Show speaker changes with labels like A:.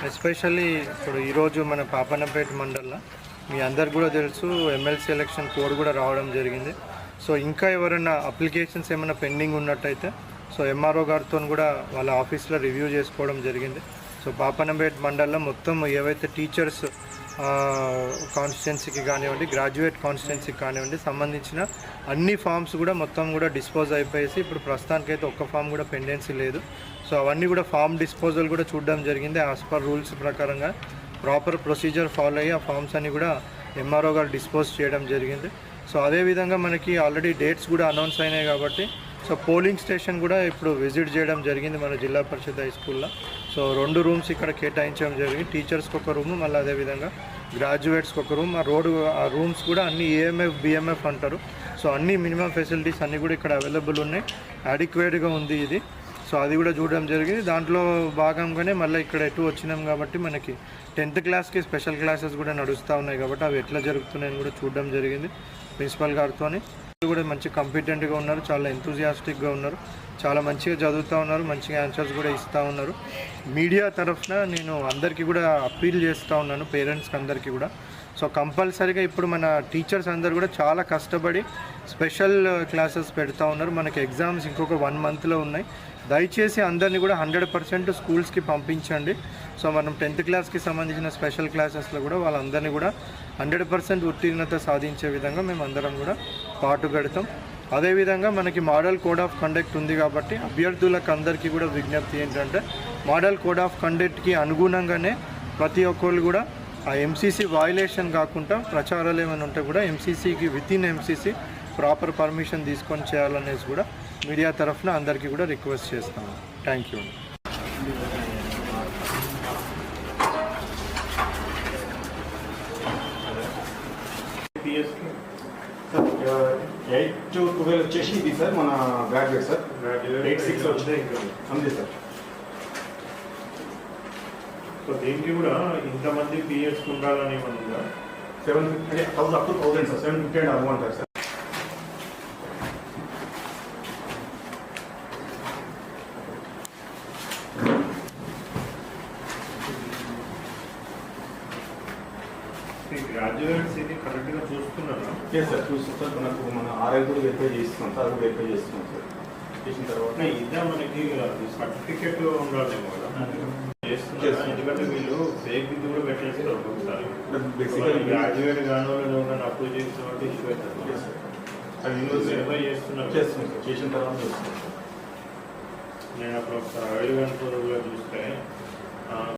A: Especially ఇప్పుడు ఈరోజు మన పాపన్నపేట మండలంలో మీ అందరికి కూడా తెలుసు ఎమ్మెల్సీ ఎలక్షన్ కోడ్ కూడా రావడం జరిగింది. సో ఇంకా ఎవరైనా అప్లికేషన్స్ ఏమైనా పెండింగ్ ఉన్నట్టయితే సో ఎంఆర్ఓ గారితో కూడా వాళ్ళ ఆఫీస్లో రివ్యూ చేసుకోవడం జరిగింది. సో పాపన్నపేట మండలంలో మొత్తం ఏవైతే టీచర్స్ కాన్స్టిట్యున్సీకి కానివ్వండి, గ్రాడ్యుయేట్ కాన్స్టిట్యున్సీకి కానివ్వండి సంబంధించిన అన్ని ఫామ్స్ కూడా మొత్తం కూడా డిస్పోజ్ అయిపోయేసి ఇప్పుడు ప్రస్తుతానికైతే ఒక్క ఫామ్ కూడా పెండెన్సీ లేదు. సో అవన్నీ కూడా ఫామ్ డిస్పోజల్ కూడా చూడడం జరిగింది. యాజ్ పర్ రూల్స్ ప్రకారంగా ప్రాపర్ ప్రొసీజర్ ఫాలో అయ్యి ఆ ఫామ్స్ అన్ని కూడా ఎంఆర్ఓ గారు డిస్పోజ్ చేయడం జరిగింది. సో అదేవిధంగా మనకి ఆల్రెడీ డేట్స్ కూడా అనౌన్స్ అయినాయి కాబట్టి సో పోలింగ్ స్టేషన్ కూడా ఇప్పుడు విజిట్ చేయడం జరిగింది మన జిల్లా పరిషత్ హై స్కూల్లో. సో 2 రూమ్స్ ఇక్కడ కేటాయించడం జరిగింది. టీచర్స్కి ఒక రూము, మళ్ళీ అదేవిధంగా గ్రాడ్యుయేట్స్కి ఒక రూమ్. ఆ రూమ్స్ కూడా అన్ని ఏఎంఎఫ్ బిఎంఎఫ్ అంటారు. సో అన్ని మినిమం ఫెసిలిటీస్ అన్నీ కూడా ఇక్కడ అవైలబుల్ ఉన్నాయి. అడిక్వేట్గా ఉంది ఇది. సో అది కూడా చూడడం జరిగింది. దాంట్లో భాగంగానే మళ్ళీ ఇక్కడ ఎటు వచ్చినాం కాబట్టి మనకి 10th క్లాస్కి స్పెషల్ క్లాసెస్ కూడా నడుస్తూ ఉన్నాయి కాబట్టి అవి ఎట్లా జరుగుతున్నాయని కూడా చూడడం జరిగింది ప్రిన్సిపల్ గారితో. కూడా మంచి కాంపిటెంట్గా ఉన్నారు, చాలా ఎంతూజియాస్టిక్గా ఉన్నారు, చాలా మంచిగా చదువుతూ ఉన్నారు, మంచిగా ఆన్సర్స్ కూడా ఇస్తూ ఉన్నారు. మీడియా తరఫున నేను అందరికీ కూడా అప్పీల్ చేస్తూ ఉన్నాను, పేరెంట్స్కి అందరికీ కూడా. సో కంపల్సరీగా ఇప్పుడు మన టీచర్స్ అందరు కూడా చాలా కష్టపడి స్పెషల్ క్లాసెస్ పెడతా ఉన్నారు. మనకి ఎగ్జామ్స్ ఇంకొక 1 మంత్లో ఉన్నాయి. దయచేసి అందరినీ కూడా 100% స్కూల్స్కి పంపించండి. సో మనం 10th క్లాస్కి సంబంధించిన స్పెషల్ క్లాసెస్లో కూడా వాళ్ళందరినీ కూడా 100% ఉత్తీర్ణత సాధించే విధంగా మేము అందరం కూడా పాటుపడతాం. అదేవిధంగా మనకి మోడల్ కోడ్ ఆఫ్ కండక్ట్ ఉంది కాబట్టి అభ్యర్థులకు అందరికీ కూడా విజ్ఞప్తి ఏంటంటే మోడల్ కోడ్ ఆఫ్ కండక్ట్కి అనుగుణంగానే ప్రతి ఒక్కళ్ళు కూడా ఆ ఎంసీసీ వయలేషన్ కాకుండా ప్రచారాలు ఏమైనా ఉంటే కూడా ఎంసీసీకి వితిన్ ఎంసీసీ ప్రాపర్ పర్మిషన్ తీసుకొని చేయాలనేసి కూడా మీడియా తరఫున అందరికీ కూడా రిక్వెస్ట్ చేస్తాము. Thank you.
B: 8 to 12 వచ్చేసి ఇది సార్ మన గ్రాడ్యుయేట్ సార్. 8-6 వచ్చింది అంతే సార్.
A: సో దీనికి కూడా ఇంతమంది పిఎస్ ఉండాలని ఉందా?
B: 750 up to 1000 sir. 750 and above అంటారు సార్.
A: గ్రాడ్యుయేట్స్ ఇది కరెక్ట్గా చూస్తున్నారా?
B: ఎస్ సార్, చూస్తాం సార్. మనకు మన ఆర్ఐ కూడా వెరిఫై చేస్తున్నాం సార్. అది వెరిఫై చేస్తున్నాం సార్. చేసిన తర్వాత
A: ఇదే మనకి సర్టిఫికెట్ ఉండాలేమో కదా చేస్తున్నారు. ఎందుకంటే వీళ్ళు ఫేక్ ఇది కూడా పెట్టేస్తారు ఒక్కొక్కసారి. బేసిక్గా గ్రాడ్యుయేట్ కాని వాళ్ళు అప్లై చేసిన వాళ్ళు ఇష్యూ అవుతుంది. అది వెరిఫై చేస్తున్నారు.
B: చేస్తున్నాం సార్. చేసిన తర్వాత చూస్తున్నాం సార్.
A: నేను అప్పుడు ఒకసారి 5 గంటల చూస్తే